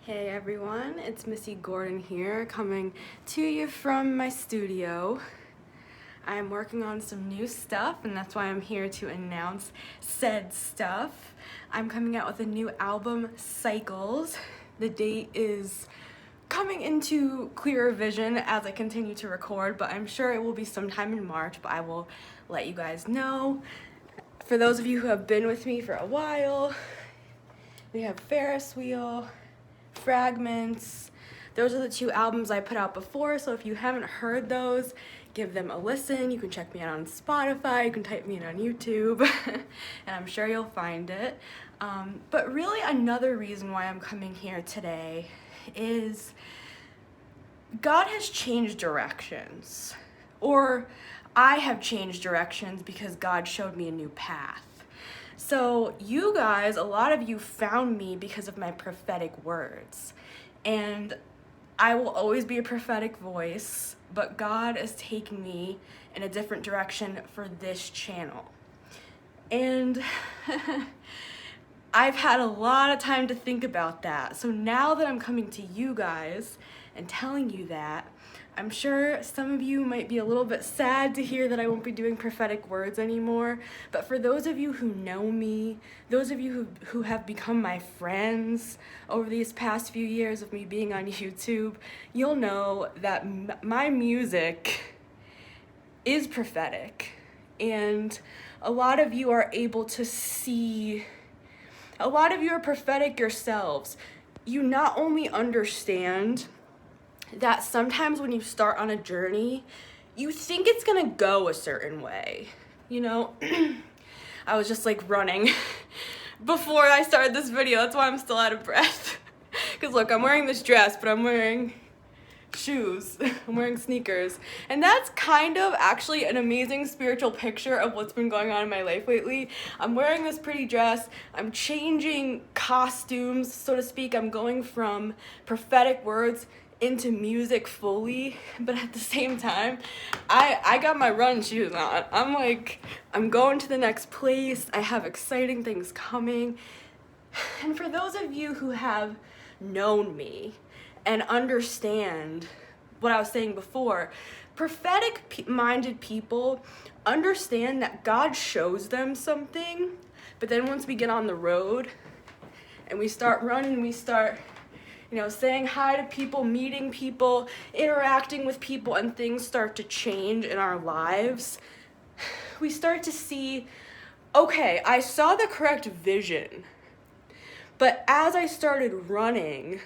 Hey everyone, it's Missy Gordon here, coming to you from my studio. I'm working on some new stuff, and that's why I'm here to announce said stuff. I'm coming out with a new album, Cycles. The date is coming into clearer vision as I continue to record, but I'm sure it will be sometime in March, but I will let you guys know. For those of you who have been with me for a while, we have Ferris Wheel, Fragments. Those are the two albums I put out before, so if you haven't heard those, give them a listen. You can check me out on Spotify, you can type me in on YouTube, and I'm sure you'll find it. But really another reason why I'm coming here today is God has changed directions, or I have changed directions because God showed me a new path. So you guys, a lot of you found me because of my prophetic words, and I will always be a prophetic voice, but God is taking me in a different direction for this channel. And I've had a lot of time to think about that. So now that I'm coming to you guys and telling you that, I'm sure some of you might be a little bit sad to hear that I won't be doing prophetic words anymore, but for those of you who know me, those of you who have become my friends over these past few years of me being on YouTube, you'll know that my music is prophetic, and a lot of you are able to see, a lot of you are prophetic yourselves. You not only understand that sometimes when you start on a journey, you think it's gonna go a certain way. You know, I was just like running before I started this video. That's why I'm still out of breath. Because look, I'm wearing this dress, but I'm wearing shoes. I'm wearing sneakers. And that's kind of actually an amazing spiritual picture of what's been going on in my life lately. I'm wearing this pretty dress. I'm changing costumes, so to speak. I'm going from prophetic words into music fully, but at the same time, I got my run shoes on. I'm going to the next place. I have exciting things coming. And for those of you who have known me and understand what I was saying before, prophetic-minded people understand that God shows them something, but then once we get on the road and we start running, we start saying hi to people, meeting people, interacting with people, and things start to change in our lives, we start to see, okay, I saw the correct vision, but as I started running,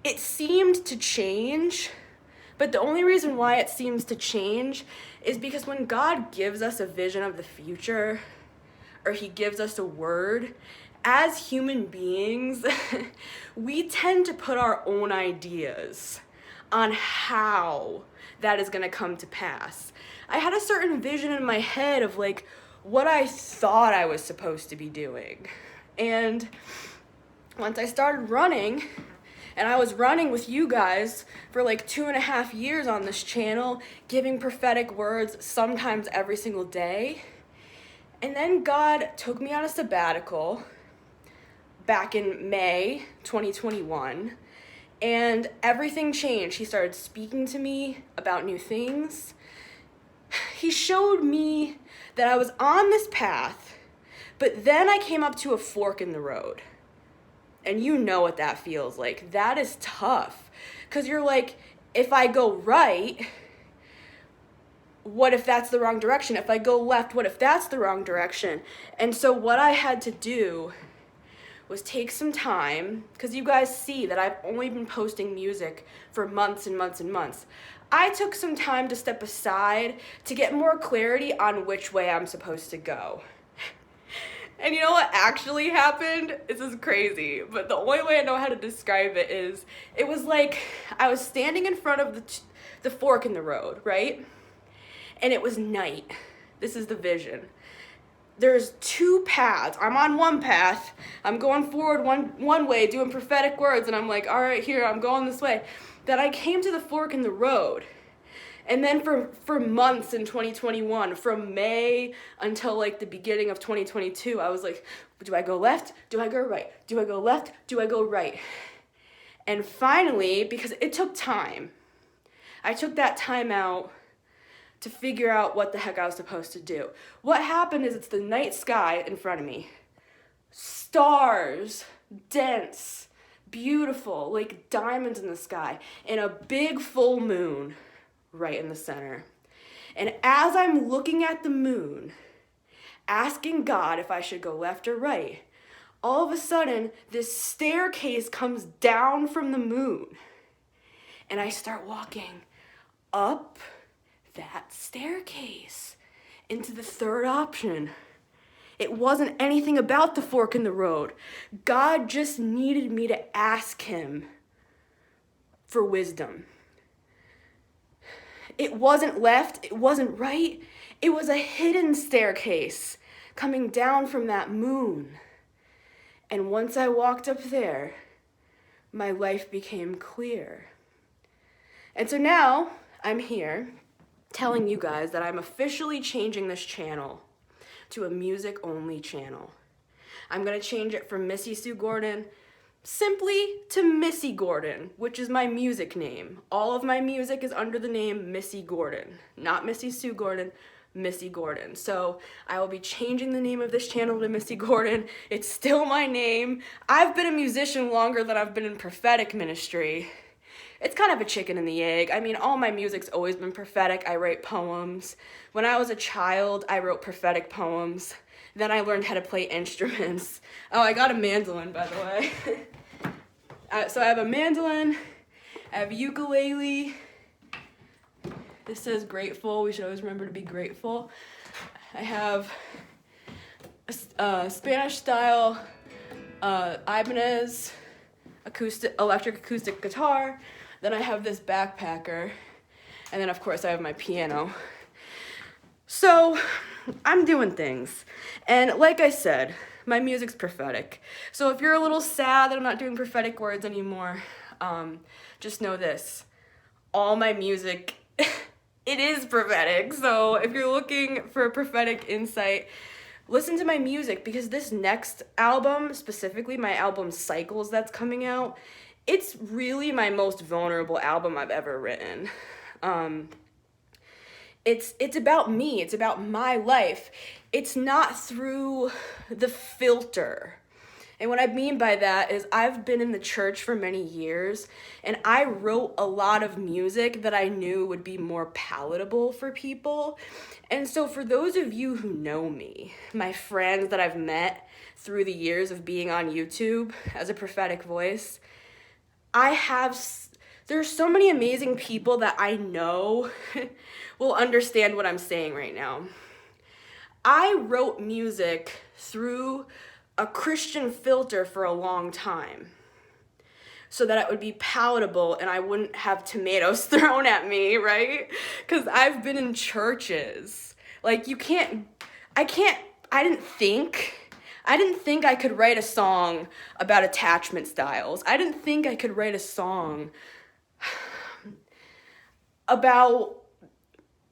it seemed to change, but the only reason why it seems to change is because when God gives us a vision of the future, or he gives us a word, as human beings, we tend to put our own ideas on how that is going to come to pass. I had a certain vision in my head of like what I thought I was supposed to be doing. And once I started running, and I was running with you guys for like 2.5 years on this channel, giving prophetic words sometimes every single day. And then God took me on a sabbatical back in May 2021, and everything changed. He started speaking to me about new things. He showed me that I was on this path, but then I came up to a fork in the road. And you know what that feels like. That is tough, because you're like, if I go right, what if that's the wrong direction? If I go left, what if that's the wrong direction? And so what I had to do was take some time, because you guys see that I've only been posting music for months and months and months. I took some time to step aside to get more clarity on which way I'm supposed to go. And you know what actually happened? This is crazy, but the only way I know how to describe it is, it was like I was standing in front of the fork in the road, right? And it was night. This is the vision. There's two paths. I'm on one path. I'm going forward one way, doing prophetic words, and I'm like, all right, here, I'm going this way. Then I came to the fork in the road. And then for months in 2021, from May until like the beginning of 2022, I was like, Do I go left? Do I go right? Do I go left? Do I go right? And finally, because it took time, I took that time out to figure out what the heck I was supposed to do. What happened is it's the night sky in front of me. Stars, dense, beautiful, like diamonds in the sky, and a big full moon right in the center. And as I'm looking at the moon, asking God if I should go left or right, all of a sudden, this staircase comes down from the moon. And I start walking up that staircase into the third option. It wasn't anything about the fork in the road. God just needed me to ask him for wisdom. It wasn't left, it wasn't right. It was a hidden staircase coming down from that moon. And once I walked up there, my life became clear. And so now I'm here telling you guys that I'm officially changing this channel to a music-only channel. I'm gonna change it from Missy Sue Gordon simply to Missy Gordon, which is my music name. All of my music is under the name Missy Gordon, not Missy Sue Gordon, Missy Gordon. So I will be changing the name of this channel to Missy Gordon. It's still my name. I've been a musician longer than I've been in prophetic ministry. It's kind of a chicken and the egg. I mean, all my music's always been prophetic. I write poems. When I was a child, I wrote prophetic poems. Then I learned how to play instruments. Oh, I got a mandolin, by the way. So I have a mandolin, I have a ukulele. This says grateful. We should always remember to be grateful. I have a Spanish-style Ibanez electric acoustic guitar. Then I have this backpacker. And then, of course, I have my piano. So I'm doing things. And like I said, my music's prophetic. So if you're a little sad that I'm not doing prophetic words anymore, just know this. All my music, it is prophetic. So if you're looking for a prophetic insight, listen to my music, because this next album, specifically my album Cycles that's coming out, it's really my most vulnerable album I've ever written. It's about me. It's about my life. It's not through the filter. And what I mean by that is I've been in the church for many years, and I wrote a lot of music that I knew would be more palatable for people. And so for those of you who know me, my friends that I've met through the years of being on YouTube as a prophetic voice, there's so many amazing people that I know will understand what I'm saying right now. I wrote music through a Christian filter for a long time so that it would be palatable and I wouldn't have tomatoes thrown at me, right? Because I've been in churches. Like, I didn't think I could write a song about attachment styles. I didn't think I could write a song about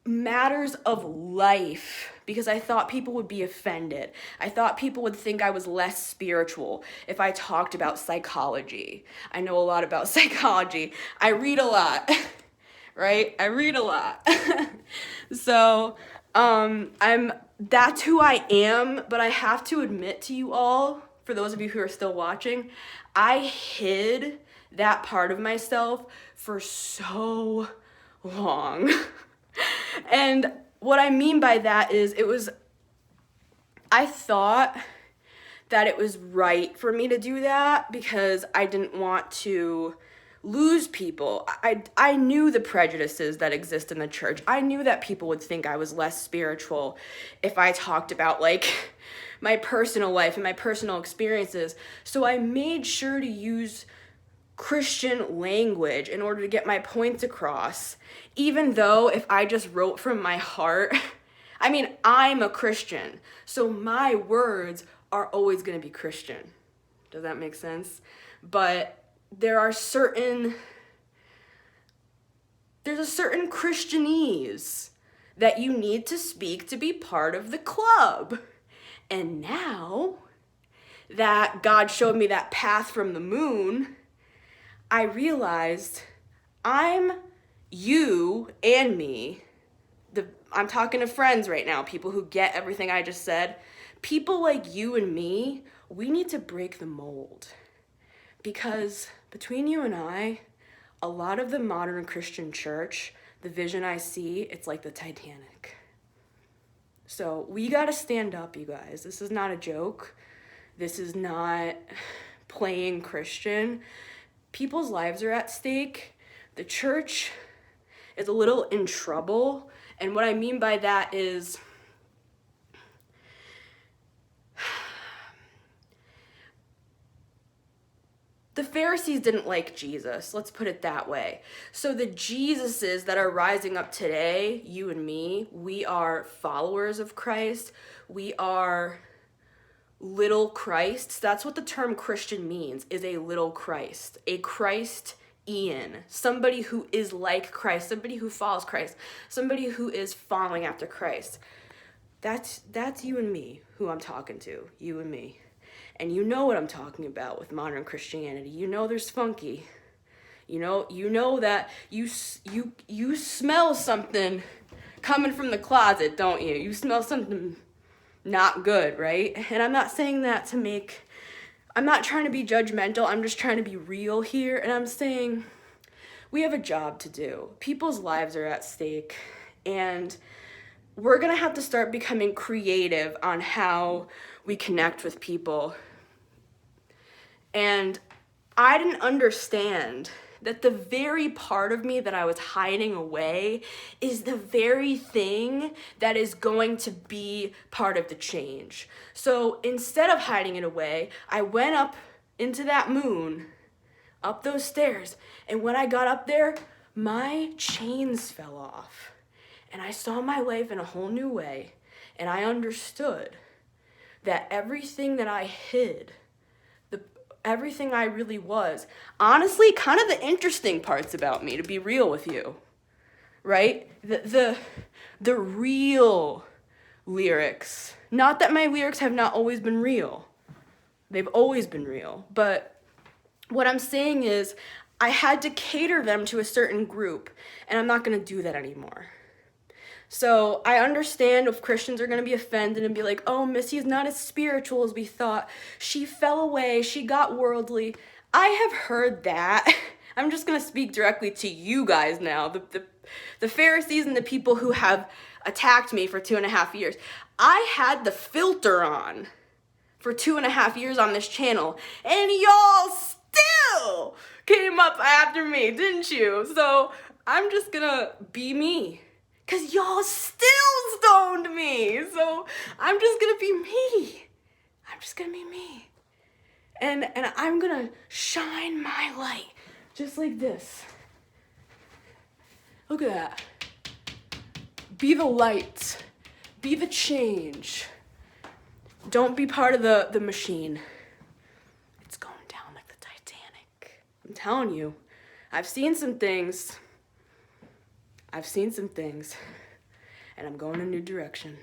matters of life because I thought people would be offended. I thought people would think I was less spiritual if I talked about psychology. I know a lot about psychology. I read a lot, right? I read a lot. So, that's who I am, but I have to admit to you all, for those of you who are still watching, I hid that part of myself for so long. And what I mean by that is I thought that it was right for me to do that because I didn't want to lose people. I knew the prejudices that exist in the church. I knew that people would think I was less spiritual if I talked about like my personal life and my personal experiences. So I made sure to use Christian language in order to get my points across, even though if I just wrote from my heart, I mean, I'm a Christian, so my words are always going to be Christian. Does that make sense? But there's a certain Christianese that you need to speak to be part of the club. And now that God showed me that path from the moon, I realized I'm you and me. I'm talking to friends right now, people who get everything I just said. People like you and me, we need to break the mold. Because between you and I, a lot of the modern Christian church, the vision I see, it's like the Titanic. So we gotta stand up, you guys. This is not a joke. This is not playing Christian. People's lives are at stake. The church is a little in trouble. And what I mean by that is the Pharisees didn't like Jesus. Let's put it that way. So the Jesuses that are rising up today, you and me, we are followers of Christ. We are little Christs. That's what the term Christian means, is a little Christ. A Christ Ian, somebody who is like Christ, somebody who follows Christ, somebody who is following after Christ. That's you and me, who I'm talking to, you and me. And you know what I'm talking about with modern Christianity. You know there's funky. You know that you smell something coming from the closet, don't you? You smell something not good, right? And I'm not saying that I'm not trying to be judgmental. I'm just trying to be real here. And I'm saying we have a job to do. People's lives are at stake. And we're going to have to start becoming creative on how we connect with people. And I didn't understand that the very part of me that I was hiding away is the very thing that is going to be part of the change. So instead of hiding it away, I went up into that moon, up those stairs, and when I got up there, my chains fell off. And I saw my life in a whole new way, and I understood that everything that I hid, everything I really was, honestly, kind of the interesting parts about me, to be real with you, right? The real lyrics. Not that my lyrics have not always been real. They've always been real. But what I'm saying is I had to cater them to a certain group, and I'm not going to do that anymore. So I understand if Christians are going to be offended and be like, oh, Missy is not as spiritual as we thought. She fell away. She got worldly. I have heard that. I'm just going to speak directly to you guys now, the Pharisees and the people who have attacked me for 2.5 years. I had the filter on for 2.5 years on this channel, and y'all still came up after me, didn't you? So I'm just going to be me. Because y'all still stoned me. So I'm just going to be me. I'm just going to be me. And I'm going to shine my light just like this. Look at that. Be the light. Be the change. Don't be part of the machine. It's going down like the Titanic. I'm telling you. I've seen some things. And I'm going a new direction.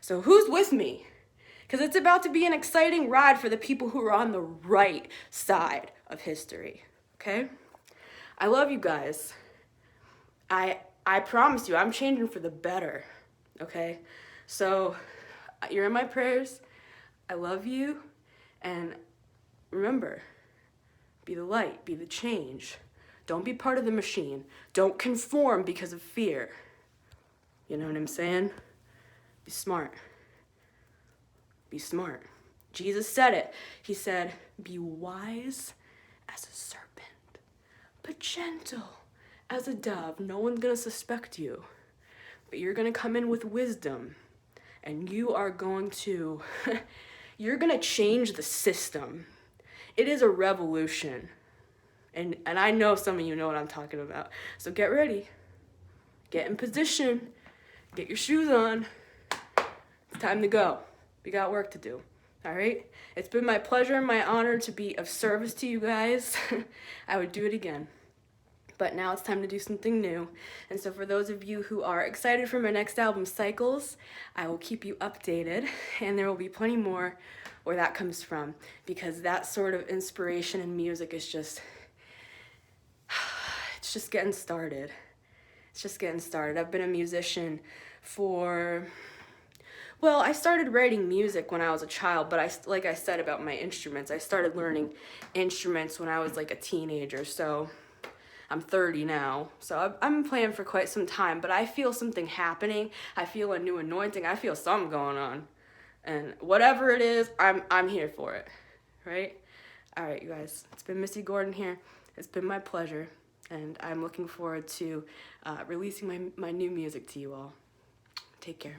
So who's with me? Because it's about to be an exciting ride for the people who are on the right side of history, okay? I love you guys. I promise you, I'm changing for the better, okay? So you're in my prayers. I love you. And remember, be the light, be the change. Don't be part of the machine. Don't conform because of fear. You know what I'm saying? Be smart. Be smart. Jesus said it. He said, be wise as a serpent, but gentle as a dove. No one's going to suspect you. But you're going to come in with wisdom. And you are going to, you're going to change the system. It is a revolution. And I know some of you know what I'm talking about. So get ready. Get in position. Get your shoes on. It's time to go. We got work to do. All right? It's been my pleasure and my honor to be of service to you guys. I would do it again. but now it's time to do something new. And so for those of you who are excited for my next album, Cycles, I will keep you updated, and there will be plenty more where that comes from, because that sort of inspiration in music is just, it's just getting started. It's just getting started. I've been a musician for, well, I started writing music when I was a child, but like I said about my instruments, I started learning instruments when I was like a teenager, so I'm 30 now, so I'm playing for quite some time, but I feel something happening. I feel a new anointing. I feel something going on. And whatever it is, I'm here for it, right? All right, you guys, it's been Missy Gordon here. It's been my pleasure, and I'm looking forward to releasing my new music to you all. Take care.